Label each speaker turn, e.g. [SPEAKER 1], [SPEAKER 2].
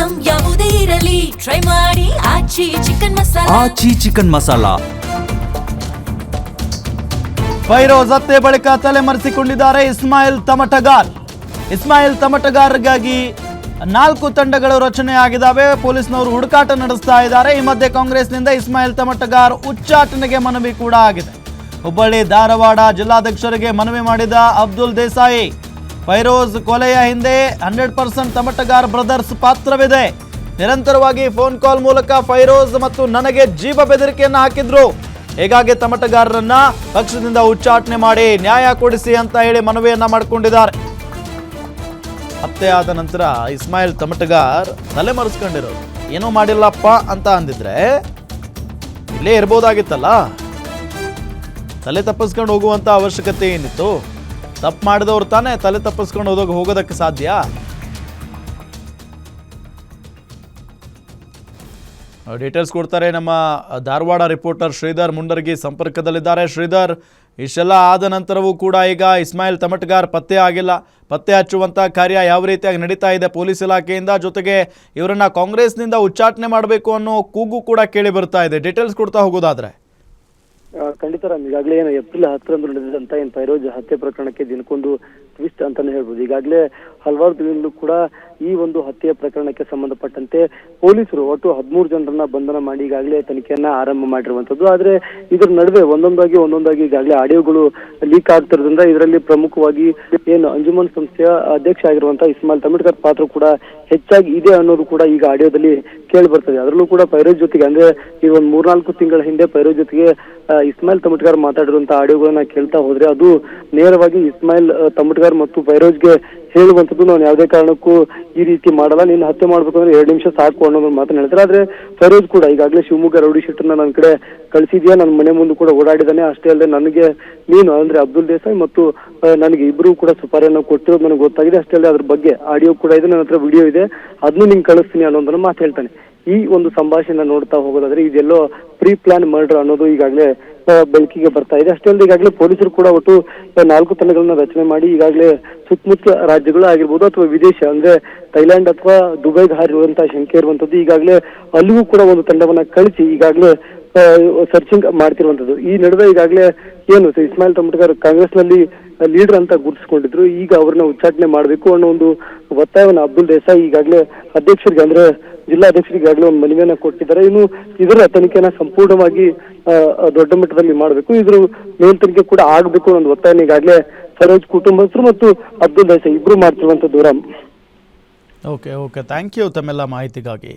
[SPEAKER 1] Item ಯಾವುದೇ ಇರಲಿ try ಮಾಡಿ ಆಚಿ ಚಿಕನ್ ಮಸಾಲಾ.
[SPEAKER 2] ಫೈರೋಜ್ ಹತ್ಯೆ ಬಳಿಕ ತಲೆಮರೆಸಿಕೊಂಡಿದ್ದಾರೆ ಇಸ್ಮಾಯಿಲ್ ತಮಟಗಾರ್ಗಾಗಿ 4 ತಂಡಗಳು ರಚನೆಯಾಗಿದ್ದಾವೆ. ಪೊಲೀಸ್ನವರು ಹುಡುಕಾಟ ನಡೆಸ್ತಾ ಇದ್ದಾರೆ. ಈ ಮಧ್ಯೆ ಕಾಂಗ್ರೆಸ್ನಿಂದ ಇಸ್ಮಾಯಿಲ್ ತಮಟಗಾರ್ ಉಚ್ಚಾಟನೆಗೆ ಮನವಿ ಕೂಡ ಆಗಿದೆ. ಹುಬ್ಬಳ್ಳಿ ಧಾರವಾಡ ಜಿಲ್ಲಾಧ್ಯಕ್ಷರಿಗೆ ಮನವಿ ಮಾಡಿದ ಅಬ್ದುಲ್ ದೇಸಾಯಿ, ಫೈರೋಜ್ ಕೊಲೆಯ ಹಿಂದೆ 100% ತಮಟಗಾರ್ ಬ್ರದರ್ಸ್ ಪಾತ್ರವಿದೆ. ನಿರಂತರವಾಗಿ ಫೋನ್ ಕಾಲ್ ಮೂಲಕ ಫೈರೋಜ್ ಮತ್ತು ನನಗೆ ಜೀವ ಬೆದರಿಕೆಯನ್ನು ಹಾಕಿದ್ರು. ಹೀಗಾಗಿ ತಮಟಗಾರರನ್ನ ಪಕ್ಷದಿಂದ ಉಚ್ಚಾಟನೆ ಮಾಡಿ ನ್ಯಾಯ ಕೊಡಿಸಿ ಅಂತ ಹೇಳಿ ಮನವಿಯನ್ನ ಮಾಡಿಕೊಂಡಿದ್ದಾರೆ. ಹತ್ಯೆ ಆದ ನಂತರ ಇಸ್ಮಾಯಿಲ್ ತಮಟಗಾರ್ ತಲೆಮರೆಸ್ಕೊಂಡಿರೋದು. ಏನೂ ಮಾಡಿಲ್ಲಪ್ಪ ಅಂತ ಅಂದಿದ್ರೆ ಇಲ್ಲೇ ಇರ್ಬೋದಾಗಿತ್ತಲ್ಲ. ತಲೆ ತಪ್ಪಿಸ್ಕೊಂಡು ಹೋಗುವಂತ ಅವಶ್ಯಕತೆ ಏನಿತ್ತು? ತಪ್ಪು ಮಾಡಿದವ್ರು ತಾನೇ ತಲೆ ತಪ್ಪಿಸ್ಕೊಂಡು ಹೋಗೋದಕ್ಕೆ ಸಾಧ್ಯ. ಡೀಟೇಲ್ಸ್ ಕೊಡ್ತಾರೆ ನಮ್ಮ ಧಾರವಾಡ ರಿಪೋರ್ಟರ್ ಶ್ರೀಧರ್ ಮುಂಡರ್ಗಿ ಸಂಪರ್ಕದಲ್ಲಿದ್ದಾರೆ. ಶ್ರೀಧರ್, ಇಷ್ಟೆಲ್ಲ ಆದ ನಂತರವೂ ಕೂಡ ಈಗ ಇಸ್ಮಾಯಿಲ್ ತಮಟಗಾರ್ ಪತ್ತೆ ಆಗಿಲ್ಲ. ಪತ್ತೆ ಹಚ್ಚುವಂಥ ಕಾರ್ಯ ಯಾವ ರೀತಿಯಾಗಿ ನಡೀತಾ ಇದೆ ಪೊಲೀಸ್ ಇಲಾಖೆಯಿಂದ? ಜೊತೆಗೆ ಇವರನ್ನ ಕಾಂಗ್ರೆಸ್ನಿಂದ ಉಚ್ಚಾಟನೆ ಮಾಡಬೇಕು ಅನ್ನೋ ಕೂಗು ಕೂಡ ಕೇಳಿ ಬರ್ತಾ ಇದೆ. ಡೀಟೇಲ್ಸ್ ಕೊಡ್ತಾ ಹೋಗೋದಾದ್ರೆ.
[SPEAKER 3] ಖಂಡಿತ ಈಗಾಗಲೇ ಏಪ್ರಿಲ್ 10ರಂದು ನಡೆದಂತ ಫೈರೋಜ್ ಹತ್ಯೆ ಪ್ರಕರಣಕ್ಕೆ ದಿನಕ್ಕೊಂದು ಟ್ವಿಸ್ಟ್ ಅಂತಾನೆ ಹೇಳ್ಬೋದು. ಈಗಾಗಲೇ ಹಲವಾರು ದಿನಗಳು ಕೂಡ ಈ ಒಂದು ಹತ್ಯೆ ಪ್ರಕರಣಕ್ಕೆ ಸಂಬಂಧಪಟ್ಟಂತೆ ಪೊಲೀಸರು ಒಟ್ಟು 13 ಜನರನ್ನ ಬಂಧನ ಮಾಡಿ ಈಗಾಗಲೇ ತನಿಖೆಯನ್ನ ಆರಂಭ ಮಾಡಿರುವಂತದ್ದು. ಆದ್ರೆ ಇದರ ನಡುವೆ ಒಂದೊಂದಾಗಿ ಈಗಾಗಲೇ ಆಡಿಯೋಗಳು ಲೀಕ್ ಆಗ್ತಿರೋದ್ರಿಂದ ಇದರಲ್ಲಿ ಪ್ರಮುಖವಾಗಿ ಏನು ಅಂಜುಮನ್ ಸಂಸ್ಥೆಯ ಅಧ್ಯಕ್ಷ ಆಗಿರುವಂತಹ ಇಸ್ಮಾಯಿಲ್ ತಮಟಗಾರ್ ಪಾತ್ರ ಕೂಡ ಹೆಚ್ಚಾಗಿ ಇದೆ ಅನ್ನೋದು ಕೂಡ ಈಗ ಆಡಿಯೋದಲ್ಲಿ ಕೇಳಿ ಬರ್ತದೆ. ಅದರಲ್ಲೂ ಕೂಡ ಫೈರೋಜ್ ಜೊತೆಗೆ ಅಂದ್ರೆ ಈ ಒಂದು 3-4 ತಿಂಗಳ ಹಿಂದೆ ಫೈರೋಜ್ ಜೊತೆಗೆ ಇಸ್ಮಾಯಿಲ್ ತಮಟಗಾರ್ ಮಾತಾಡಿರುವಂತಹ ಆಡಿಯೋಗಳನ್ನ ಕೇಳ್ತಾ ಹೋದ್ರೆ ಅದು ನೇರವಾಗಿ ಇಸ್ಮಾಯಿಲ್ ತಮಟಗಾರ್ ಮತ್ತು ಫೈರೋಜ್ಗೆ ಹೇಳುವಂಥದ್ದು, ನಾನು ಯಾವುದೇ ಕಾರಣಕ್ಕೂ ಈ ರೀತಿ ಮಾಡಲ್ಲ, ನೀನು ಹತ್ಯೆ ಮಾಡ್ಬೇಕು ಅಂದ್ರೆ 2 ನಿಮಿಷ ಸಾಕು ಅನ್ನೋದು ಮಾತನ್ನ ಹೇಳ್ತಾರೆ. ಆದ್ರೆ ಫೈರೋಜ್ ಕೂಡ ಈಗಾಗಲೇ ಶಿವಮೊಗ್ಗ ರೌಡಿ ಶೀಟರ್ನ ನನ್ನ ಕಡೆ ಕಳಿಸಿದ್ಯಾ, ನನ್ನ ಮನೆ ಮುಂದೆ ಕೂಡ ಓಡಾಡಿದಾನೆ, ಅಷ್ಟೇ ಅಲ್ಲದೆ ನನಗೆ ನೀನು ಅಂದ್ರೆ ಅಬ್ದುಲ್ ದೇಸಾಯಿ ಮತ್ತು ನನಗೆ ಇಬ್ರು ಕೂಡ ಸುಪಾರಿಯನ್ನು ಕೊಟ್ಟಿರೋದು ನನಗೆ ಗೊತ್ತಾಗಿದೆ. ಅಷ್ಟೇ ಅಲ್ಲದೆ ಅದ್ರ ಬಗ್ಗೆ ಆಡಿಯೋ ಕೂಡ ಇದೆ, ನನ್ನ ಹತ್ರ ವಿಡಿಯೋ ಇದೆ, ಅದನ್ನು ನಿಂಗೆ ಕಳಿಸ್ತೀನಿ ಅನ್ನೋದನ್ನ ಮಾತು ಹೇಳ್ತಾನೆ. ಈ ಒಂದು ಸಂಭಾಷಣೆ ನೋಡ್ತಾ ಹೋಗೋದಾದ್ರೆ ಇದೆಲ್ಲೋ ಪ್ರೀ ಪ್ಲಾನ್ ಮರ್ಡರ್ ಅನ್ನೋದು ಈಗಾಗಲೇ ಬೆಳಕಿಗೆ ಬರ್ತಾ ಇದೆ. ಅಷ್ಟೇ ಅಲ್ಲದೆ ಈಗಾಗಲೇ ಪೊಲೀಸರು ಕೂಡ ಒಟ್ಟು 4 ತಂಡಗಳನ್ನ ರಚನೆ ಮಾಡಿ ಈಗಾಗಲೇ ಸುತ್ತಮುತ್ತ ರಾಜ್ಯಗಳು ಆಗಿರ್ಬೋದು ಅಥವಾ ವಿದೇಶ ಅಂದ್ರೆ ಥೈಲ್ಯಾಂಡ್ ಅಥವಾ ದುಬೈಗೆ ಹಾರಿರುವಂತಹ ಶಂಕೆ ಇರುವಂತದ್ದು. ಈಗಾಗಲೇ ಅಲ್ಲಿಗೂ ಕೂಡ ಒಂದು ತಂಡವನ್ನ ಕಳಿಸಿ ಈಗಾಗಲೇ ಸರ್ಚಿಂಗ್ ಮಾಡ್ತಿರುವಂತದ್ದು. ಈ ನಡುವೆ ಈಗಾಗಲೇ ಏನು ಇಸ್ಮಾಯಿಲ್ ತಮಟಗಾರ್ ಕಾಂಗ್ರೆಸ್ನಲ್ಲಿ ಲೀಡರ್ ಅಂತ ಗುರುತಿಸಿಕೊಂಡಿದ್ರು. ಈಗ ಅವ್ರನ್ನ ಉಚ್ಚಾಟನೆ ಮಾಡಬೇಕು ಅನ್ನೋ ಒಂದು ಒತ್ತಾಯವನ್ನು ಅಬ್ದುಲ್ ದೇಸಾಯಿ ಈಗಾಗಲೇ ಅಧ್ಯಕ್ಷರಿಗೆ ಅಂದ್ರೆ ಜಿಲ್ಲಾಧ್ಯಕ್ಷರಿಗೆ ಈಗಾಗಲೇ ಒಂದು ಮನವಿಯನ್ನ ಕೊಟ್ಟಿದ್ದಾರೆ. ಇನ್ನು ಇದರ ತನಿಖೆನ ಸಂಪೂರ್ಣವಾಗಿ ದೊಡ್ಡ ಮಟ್ಟದಲ್ಲಿ ಮಾಡಬೇಕು, ಇದ್ರ ಮೇಲ್ತನಿಖೆ ಕೂಡ ಆಗಬೇಕು ಅನ್ನೋ ಒತ್ತಾಯನ ಈಗಾಗಲೇ ಫೈರೋಜ್ ಕುಟುಂಬಸ್ಥರು ಮತ್ತು ಅಬ್ದುಲ್ ದೇಸಾಯಿ ಇಬ್ರು ಮಾಡ್ತಿರುವಂತದ್ದು. ರಾಮ್,
[SPEAKER 2] ಓಕೆ, ಥ್ಯಾಂಕ್ ಯು ತಮ್ಮೆಲ್ಲ ಮಾಹಿತಿಗಾಗಿ.